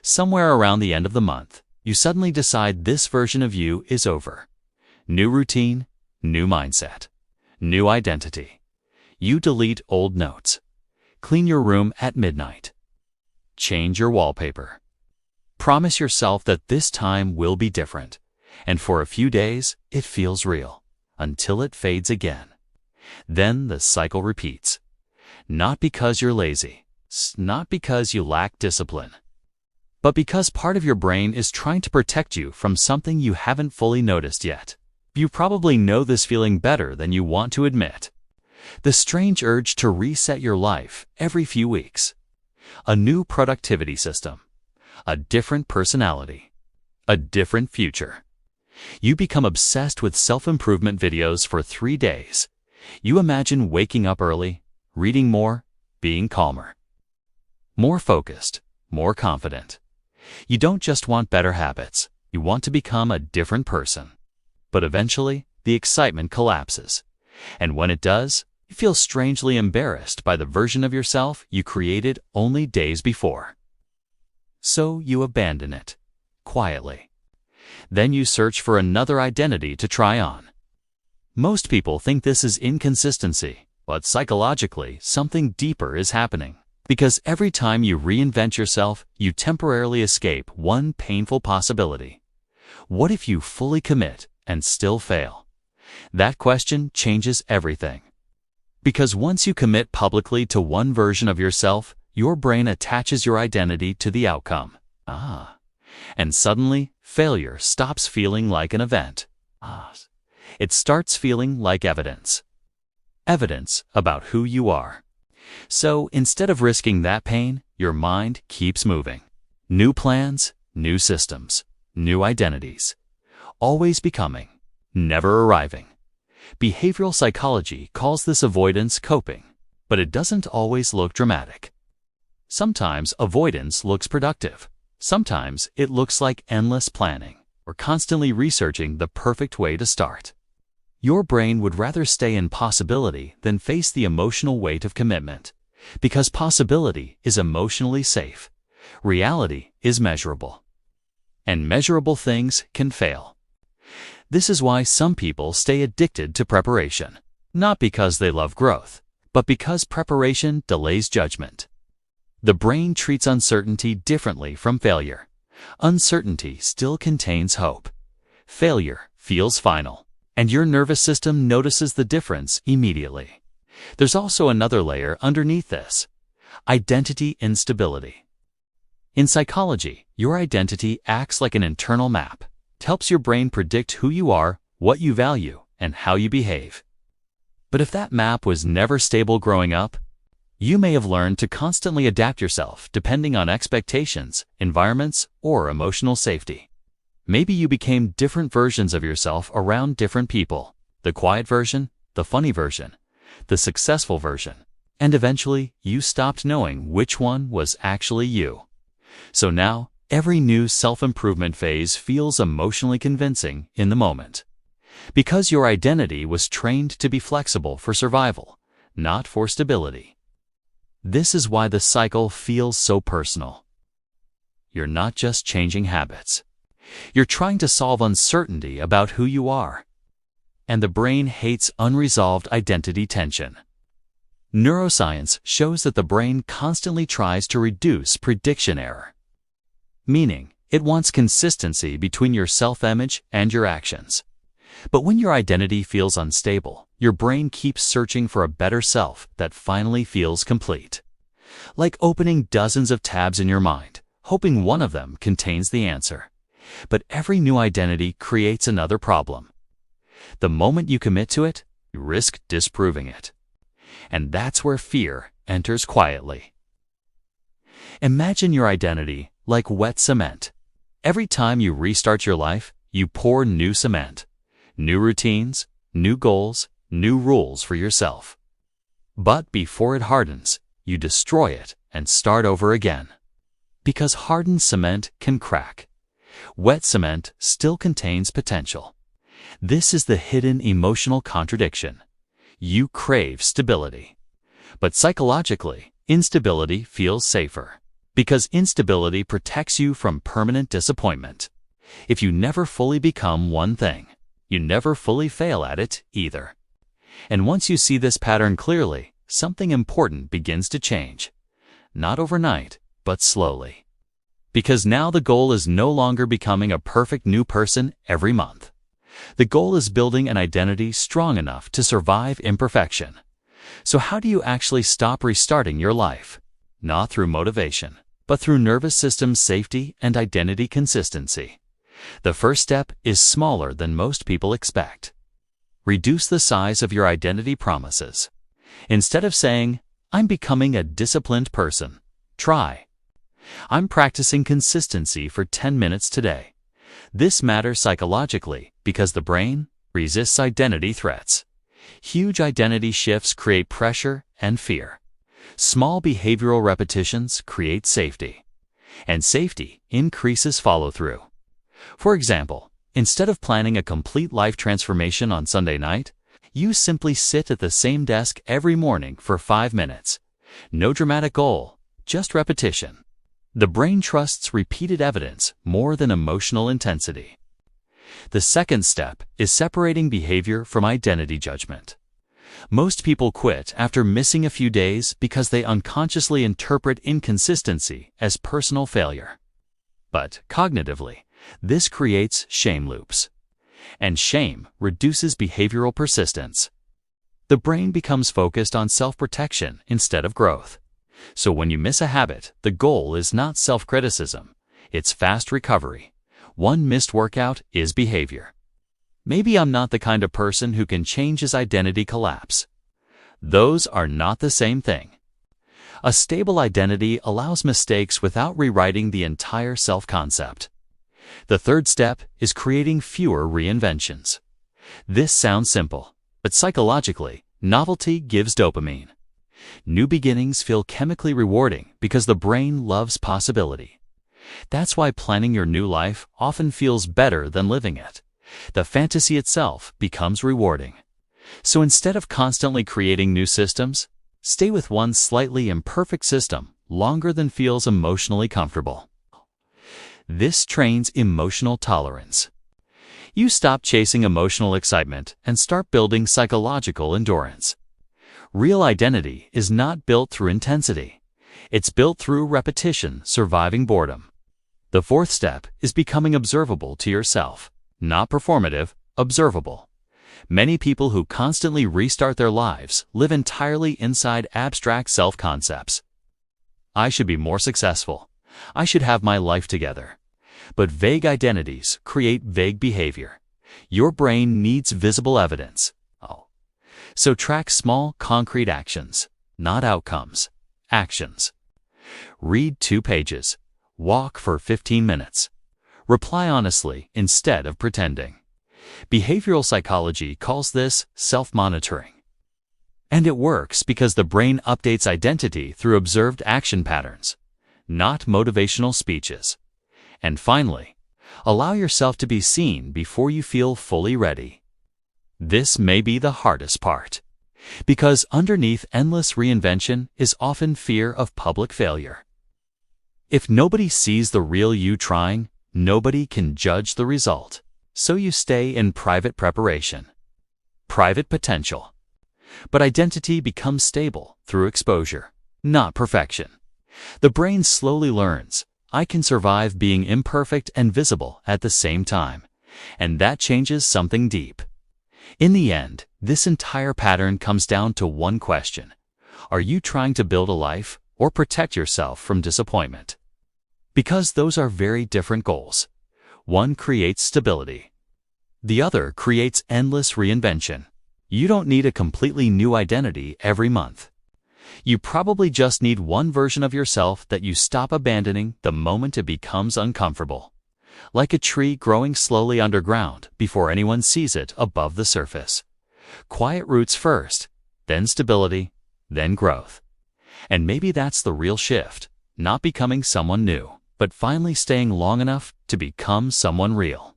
Somewhere around the end of the month, you suddenly decide this version of you is over. New routine, new mindset, new identity. You delete old notes. Clean your room at midnight. Change your wallpaper. Promise yourself that this time will be different, and for a few days it feels real, until it fades again. Then the cycle repeats. Not because you're lazy, not because you lack discipline, but because part of your brain is trying to protect you from something you haven't fully noticed yet. You probably know this feeling better than you want to admit. The strange urge to reset your life every few weeks. A new productivity system. A different personality. A different future. You become obsessed with self-improvement videos for 3 days. You imagine waking up early, reading more, being calmer. More focused, more confident. You don't just want better habits, you want to become a different person. But eventually, the excitement collapses. And when it does, you feel strangely embarrassed by the version of yourself you created only days before. So you abandon it, quietly. Then you search for another identity to try on. Most people think this is inconsistency, but psychologically, something deeper is happening. Because every time you reinvent yourself, you temporarily escape one painful possibility. What if you fully commit and still fail? That question changes everything. Because once you commit publicly to one version of yourself, your brain attaches your identity to the outcome. And suddenly, failure stops feeling like an event. It starts feeling like evidence. Evidence about who you are. So instead of risking that pain, your mind keeps moving. New plans, new systems, new identities. Always becoming, never arriving. Behavioral psychology calls this avoidance coping, but it doesn't always look dramatic. Sometimes avoidance looks productive. Sometimes it looks like endless planning or constantly researching the perfect way to start. Your brain would rather stay in possibility than face the emotional weight of commitment, because possibility is emotionally safe. Reality is measurable. And measurable things can fail. This is why some people stay addicted to preparation, not because they love growth, but because preparation delays judgment. The brain treats uncertainty differently from failure. Uncertainty still contains hope. Failure feels final, and your nervous system notices the difference immediately. There's also another layer underneath this: identity instability. In psychology, your identity acts like an internal map. It helps your brain predict who you are, what you value, and how you behave. But if that map was never stable growing up, you may have learned to constantly adapt yourself depending on expectations, environments, or emotional safety. Maybe you became different versions of yourself around different people. The quiet version, the funny version, the successful version. And eventually, you stopped knowing which one was actually you. So now, every new self-improvement phase feels emotionally convincing in the moment. Because your identity was trained to be flexible for survival, not for stability. This is why the cycle feels so personal. You're not just changing habits. You're trying to solve uncertainty about who you are. And the brain hates unresolved identity tension. Neuroscience shows that the brain constantly tries to reduce prediction error. Meaning, it wants consistency between your self-image and your actions. But when your identity feels unstable, your brain keeps searching for a better self that finally feels complete. Like opening dozens of tabs in your mind, hoping one of them contains the answer. But every new identity creates another problem. The moment you commit to it, you risk disproving it. And that's where fear enters quietly. Imagine your identity like wet cement. Every time you restart your life, you pour new cement. New routines, new goals, new rules for yourself. But before it hardens, you destroy it and start over again. Because hardened cement can crack. Wet cement still contains potential. This is the hidden emotional contradiction. You crave stability. But psychologically, instability feels safer. Because instability protects you from permanent disappointment. If you never fully become one thing, you never fully fail at it either. And once you see this pattern clearly, something important begins to change. Not overnight, but slowly. Because now the goal is no longer becoming a perfect new person every month. The goal is building an identity strong enough to survive imperfection. So how do you actually stop restarting your life? Not through motivation, but through nervous system safety and identity consistency. The first step is smaller than most people expect. Reduce the size of your identity promises. Instead of saying, "I'm becoming a disciplined person," try, "I'm practicing consistency for 10 minutes today." This matters psychologically because the brain resists identity threats. Huge identity shifts create pressure and fear. Small behavioral repetitions create safety. And safety increases follow-through. For example, instead of planning a complete life transformation on Sunday night, you simply sit at the same desk every morning for 5 minutes. No dramatic goal, just repetition. The brain trusts repeated evidence more than emotional intensity. The second step is separating behavior from identity judgment. Most people quit after missing a few days because they unconsciously interpret inconsistency as personal failure. But cognitively, this creates shame loops. And shame reduces behavioral persistence. The brain becomes focused on self-protection instead of growth. So when you miss a habit, the goal is not self-criticism, it's fast recovery. One missed workout is behavior. Maybe I'm not the kind of person who can change his identity collapse. Those are not the same thing. A stable identity allows mistakes without rewriting the entire self-concept. The third step is creating fewer reinventions. This sounds simple, but psychologically, novelty gives dopamine. New beginnings feel chemically rewarding because the brain loves possibility. That's why planning your new life often feels better than living it. The fantasy itself becomes rewarding. So instead of constantly creating new systems, stay with one slightly imperfect system longer than feels emotionally comfortable. This trains emotional tolerance. You stop chasing emotional excitement and start building psychological endurance. Real identity is not built through intensity. It's built through repetition, surviving boredom. The fourth step is becoming observable to yourself. Not performative, observable. Many people who constantly restart their lives live entirely inside abstract self-concepts. I should be more successful. I should have my life together. But vague identities create vague behavior. Your brain needs visible evidence. So track small, concrete actions, not outcomes, actions. Read 2 pages. Walk for 15 minutes. Reply honestly instead of pretending. Behavioral psychology calls this self-monitoring. And it works because the brain updates identity through observed action patterns, not motivational speeches. And finally, allow yourself to be seen before you feel fully ready. This may be the hardest part, because underneath endless reinvention is often fear of public failure. If nobody sees the real you trying, nobody can judge the result. So you stay in private preparation, private potential. But identity becomes stable through exposure, not perfection. The brain slowly learns, I can survive being imperfect and visible at the same time, and that changes something deep. In the end, this entire pattern comes down to one question. Are you trying to build a life or protect yourself from disappointment? Because those are very different goals. One creates stability. The other creates endless reinvention. You don't need a completely new identity every month. You probably just need one version of yourself that you stop abandoning the moment it becomes uncomfortable. Like a tree growing slowly underground before anyone sees it above the surface. Quiet roots first, then stability, then growth. And maybe that's the real shift, not becoming someone new, but finally staying long enough to become someone real.